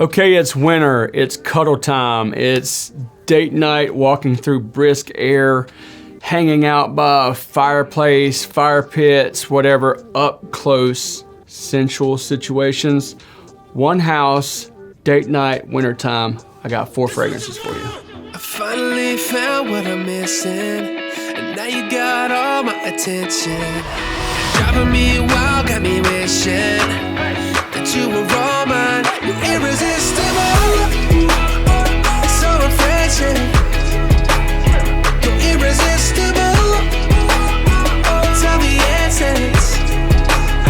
Okay, it's winter, it's cuddle time, it's date night, walking through brisk air, hanging out by a fireplace, fire pits, whatever, up close, sensual situations. One house, date night, winter time. I got 4 fragrances for you. I finally found what I'm missing, and now you got all my attention. Driving me wild, got me wishing that you were all mine. You're irresistible, so refreshing. You're irresistible, tell the essence. I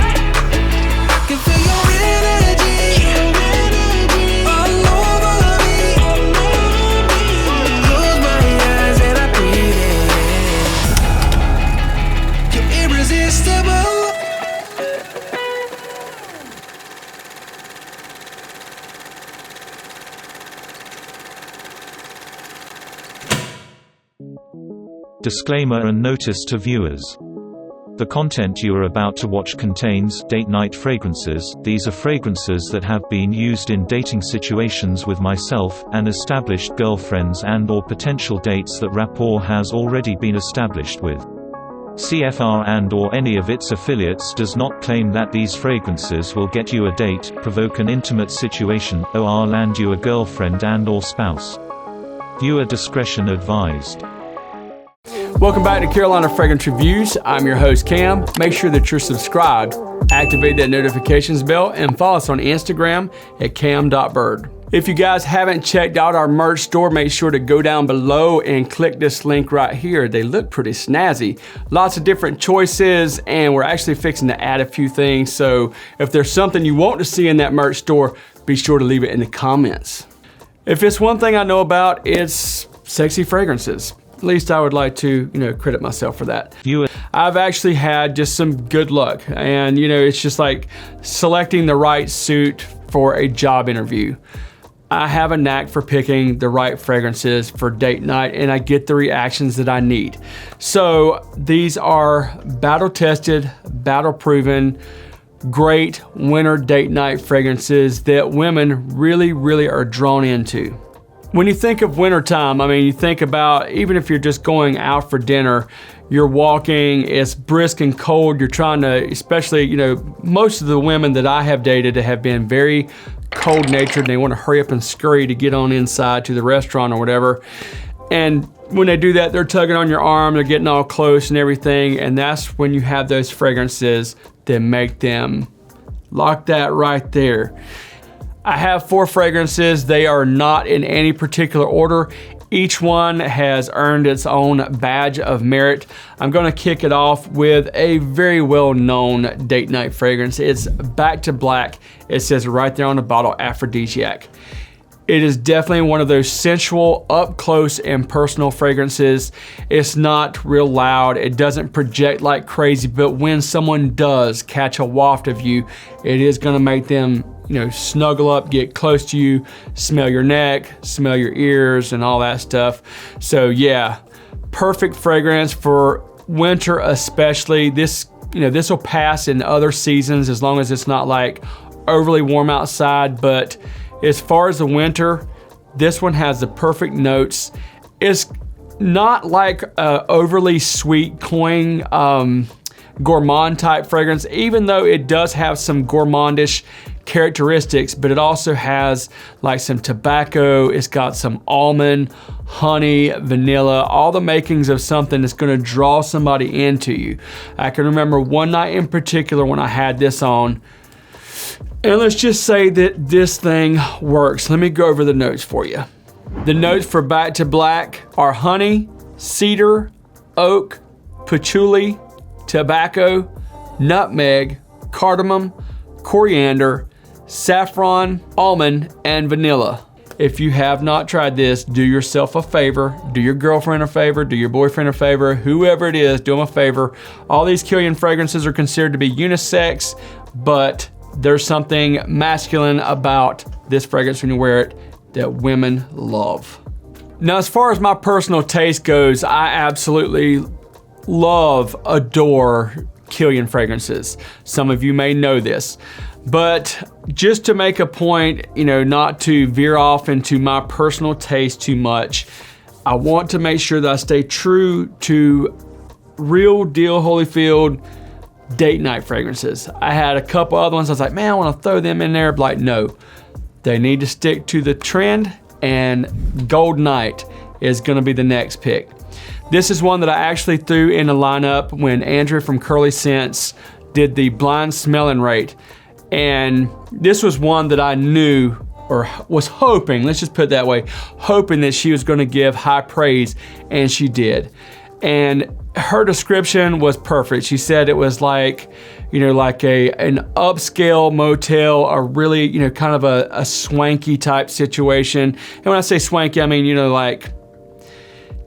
can feel your energy all over me. Close my eyes and I breathe in. You're irresistible. Disclaimer and notice to viewers. The content you are about to watch contains date night fragrances. These are fragrances that have been used in dating situations with myself, and established girlfriends and or potential dates that rapport has already been established with. CFR and or any of its affiliates does not claim that these fragrances will get you a date, provoke an intimate situation, or land you a girlfriend and or spouse. Viewer discretion advised. Welcome back to Carolina Fragrance Reviews. I'm your host, Cam. Make sure that you're subscribed, activate that notifications bell, and follow us on Instagram at cam.byrd. If you guys haven't checked out our merch store, make sure to go down below and click this link right here. They look pretty snazzy. Lots of different choices, and we're actually fixing to add a few things. So if there's something you want to see in that merch store, be sure to leave it in the comments. If it's one thing I know about, it's sexy fragrances. At least I would like to, credit myself for that. I've actually had just some good luck, and it's just like selecting the right suit for a job interview. I have a knack for picking the right fragrances for date night, and I get the reactions that I need. So these are battle-tested, battle-proven, great winter date night fragrances that women really, really are drawn into. When you think of wintertime, you think about, even if you're just going out for dinner, you're walking, it's brisk and cold, you're trying to, especially, most of the women that I have dated have been very cold-natured, and they want to hurry up and scurry to get on inside to the restaurant or whatever. And when they do that, they're tugging on your arm, they're getting all close and everything, and that's when you have those fragrances that make them lock that right there. I have 4 fragrances. They are not in any particular order. Each one has earned its own badge of merit. I'm gonna kick it off with a very well-known date night fragrance. It's Back to Black. It says right there on the bottle, aphrodisiac. It is definitely one of those sensual, up close and personal fragrances. It's not real loud. It doesn't project like crazy, but when someone does catch a waft of you, it is gonna make them snuggle up, get close to you, smell your neck, smell your ears, and all that stuff. So yeah, perfect fragrance for winter especially. This will pass in other seasons as long as it's not like overly warm outside, but as far as the winter, this one has the perfect notes. It's not like overly sweet, cloying, gourmand type fragrance, even though it does have some gourmandish characteristics, but it also has like some tobacco, it's got some almond, honey, vanilla, all the makings of something that's gonna draw somebody into you. I can remember one night in particular when I had this on, and let's just say that this thing works. Let me go over the notes for you. The notes for Back to Black are honey, cedar, oak, patchouli, tobacco, nutmeg, cardamom, coriander, saffron, almond, and vanilla. If you have not tried this, do yourself a favor, do your girlfriend a favor, do your boyfriend a favor, whoever it is, do them a favor. All these Kilian fragrances are considered to be unisex, but there's something masculine about this fragrance when you wear it that women love. Now, as far as my personal taste goes, I absolutely love, adore Kilian fragrances. Some of you may know this. But just to make a point, you know, not to veer off into my personal taste too much, I want to make sure that I stay true to real deal Holyfield date night fragrances. I had a couple other ones. I was like, man, I want to throw them in there. But like, no, they need to stick to the trend, and Gold Night is going to be the next pick. This is one that I actually threw in the lineup when Andrea from Curly Scents did the blind smelling rate. And this was one that I knew, or was hoping, let's just put it that way, hoping that she was going to give high praise, and she did. And her description was perfect. She said it was like, you know, like an upscale motel, a really, you know, kind of a swanky type situation. And when I say swanky, I mean, you know, like,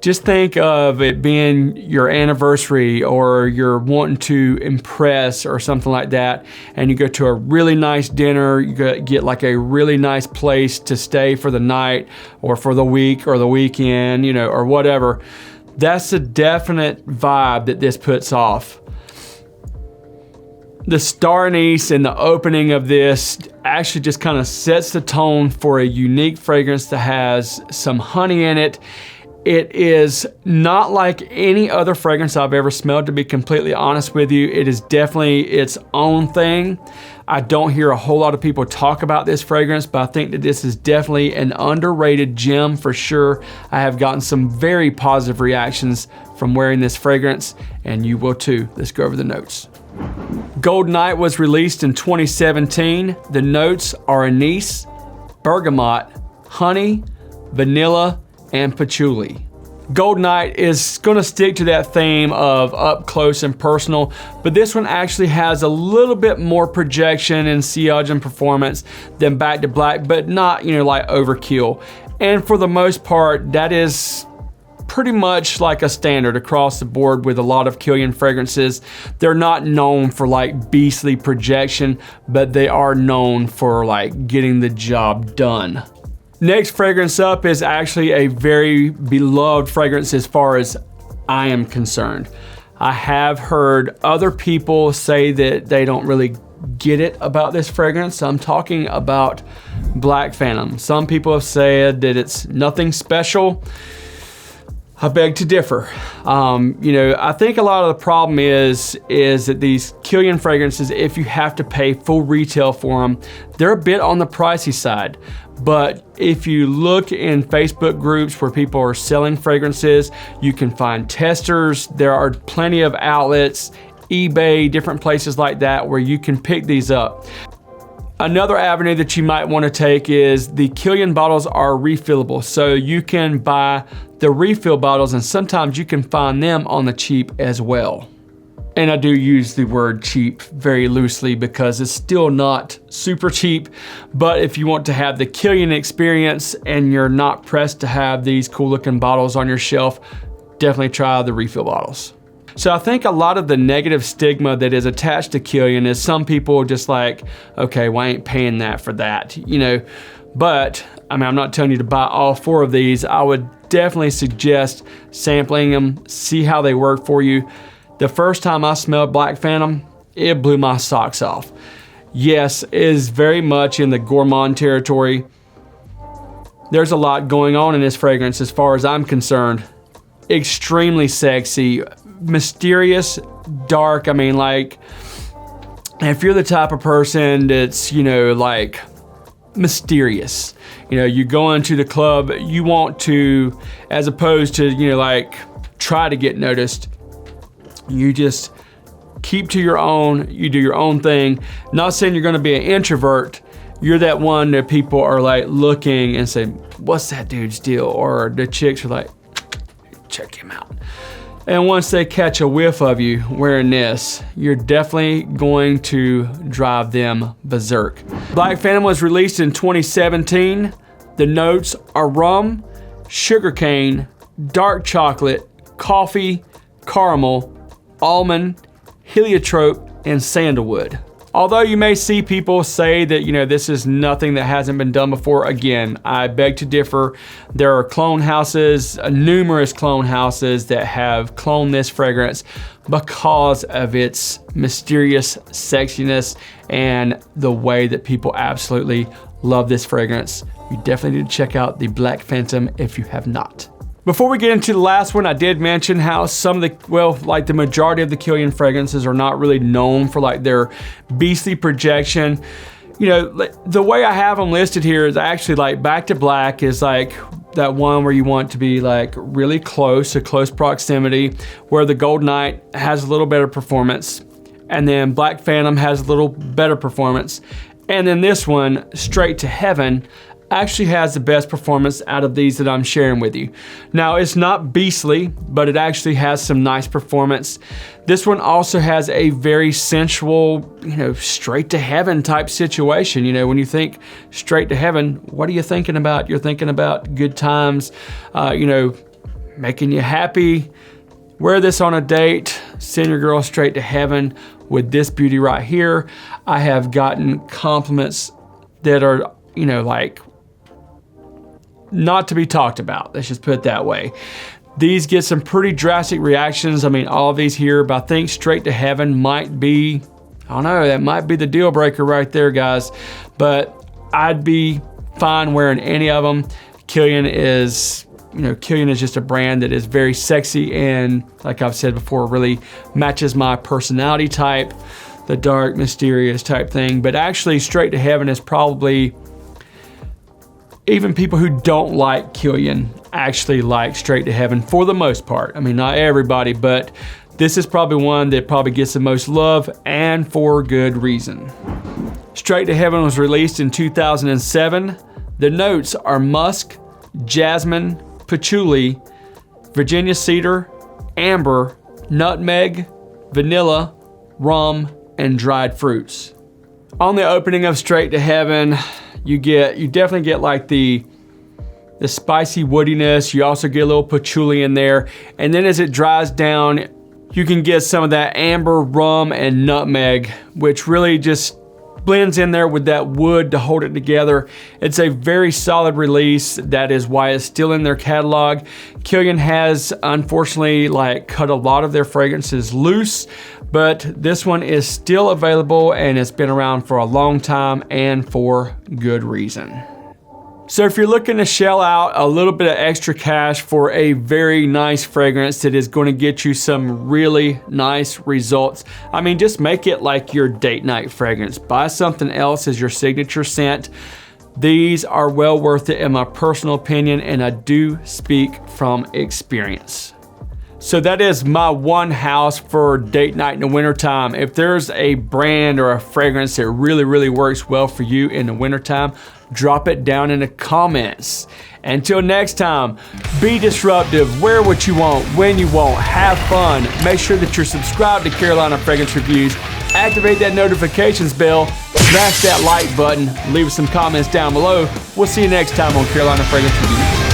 just think of it being your anniversary, or you're wanting to impress or something like that, and you go to a really nice dinner, you get like a really nice place to stay for the night or for the week or the weekend, you know, or whatever. That's a definite vibe that this puts off. The star anise and the opening of this actually just kind of sets the tone for a unique fragrance that has some honey in it. It is not like any other fragrance I've ever smelled, to be completely honest with you. It is definitely its own thing. I don't hear a whole lot of people talk about this fragrance, but I think that this is definitely an underrated gem for sure. I have gotten some very positive reactions from wearing this fragrance, and you will too. Let's go over the notes. Gold Night was released in 2017. The notes are anise, bergamot, honey, vanilla, and patchouli. Gold Night is gonna stick to that theme of up close and personal, but this one actually has a little bit more projection and sillage and performance than Back to Black, but not, you know, like overkill. And for the most part, that is pretty much like a standard across the board with a lot of Kilian fragrances. They're not known for like beastly projection, but they are known for like getting the job done. Next fragrance up is actually a very beloved fragrance as far as I am concerned. I have heard other people say that they don't really get it about this fragrance. I'm talking about Black Phantom. Some people have said that it's nothing special. I beg to differ. You know, I think a lot of the problem is that these Kilian fragrances, if you have to pay full retail for them, they're a bit on the pricey side. But if you look in Facebook groups where people are selling fragrances, you can find testers. There are plenty of outlets, eBay, different places like that where you can pick these up. Another avenue that you might want to take is the Kilian bottles are refillable. So you can buy the refill bottles, and sometimes you can find them on the cheap as well. And I do use the word cheap very loosely because it's still not super cheap. But if you want to have the Kilian experience and you're not pressed to have these cool looking bottles on your shelf, definitely try the refill bottles. So I think a lot of the negative stigma that is attached to Kilian is some people just like, okay, well, I ain't paying that for that, you know. But I mean, I'm not telling you to buy all 4 of these. I would definitely suggest sampling them, see how they work for you. The first time I smelled Black Phantom, it blew my socks off. Yes, it is very much in the gourmand territory. There's a lot going on in this fragrance as far as I'm concerned. Extremely sexy, mysterious, dark. I mean, like, if you're the type of person that's, you know, like mysterious, you know, you go into the club, you want to, as opposed to, you know, like try to get noticed, you just keep to your own, you do your own thing. Not saying you're gonna be an introvert, you're that one that people are like looking and say, what's that dude's deal? Or the chicks are like, check him out. And once they catch a whiff of you wearing this, you're definitely going to drive them berserk. Black Phantom was released in 2017. The notes are rum, sugarcane, dark chocolate, coffee, caramel, almond, heliotrope, and sandalwood. Although you may see people say that, this is nothing that hasn't been done before, again, I beg to differ. There are clone houses, numerous clone houses that have cloned this fragrance because of its mysterious sexiness and the way that people absolutely love this fragrance. You definitely need to check out the Black Phantom if you have not. Before we get into the last one, I did mention how some of the majority of the Kilian fragrances are not really known for like their beastly projection. The way I have them listed here is actually like Back to Black is like that one where you want to be like really close, a close proximity, where the Gold Knight has a little better performance. And then Black Phantom has a little better performance. And then this one, Straight to Heaven, actually has the best performance out of these that I'm sharing with you. Now, it's not beastly, but it actually has some nice performance. This one also has a very sensual, straight to heaven type situation. When you think straight to heaven, what are you thinking about? You're thinking about good times, making you happy. Wear this on a date, send your girl straight to heaven with this beauty right here. I have gotten compliments that are, like, not to be talked about. Let's just put it that way. These get some pretty drastic reactions. I mean, all of these here, but I think Straight to Heaven might be, I don't know, that might be the deal breaker right there, guys. But I'd be fine wearing any of them. Kilian is just a brand that is very sexy and, like I've said before, really matches my personality type, the dark, mysterious type thing. But actually, Straight to Heaven is probably, even people who don't like Kilian actually like Straight to Heaven for the most part. I mean, not everybody, but this is probably one that probably gets the most love, and for good reason. Straight to Heaven was released in 2007. The notes are musk, jasmine, patchouli, Virginia cedar, amber, nutmeg, vanilla, rum, and dried fruits. On the opening of Straight to Heaven, you definitely get like the spicy woodiness. You also get a little patchouli in there. And then as it dries down, you can get some of that amber, rum, and nutmeg, which really just blends in there with that wood to hold it together. It's a very solid release. That is why it's still in their catalog. Kilian has unfortunately cut a lot of their fragrances loose, but this one is still available and it's been around for a long time and for good reason. So if you're looking to shell out a little bit of extra cash for a very nice fragrance that is going to get you some really nice results, I mean, just make it like your date night fragrance. Buy something else as your signature scent. These are well worth it in my personal opinion, and I do speak from experience. So that is my one house for date night in the wintertime. If there's a brand or a fragrance that really, really works well for you in the wintertime, drop it down in the comments. Until next time, be disruptive, wear what you want, when you want, have fun. Make sure that you're subscribed to Carolina Fragrance Reviews. Activate that notifications bell, smash that like button, leave us some comments down below. We'll see you next time on Carolina Fragrance Reviews.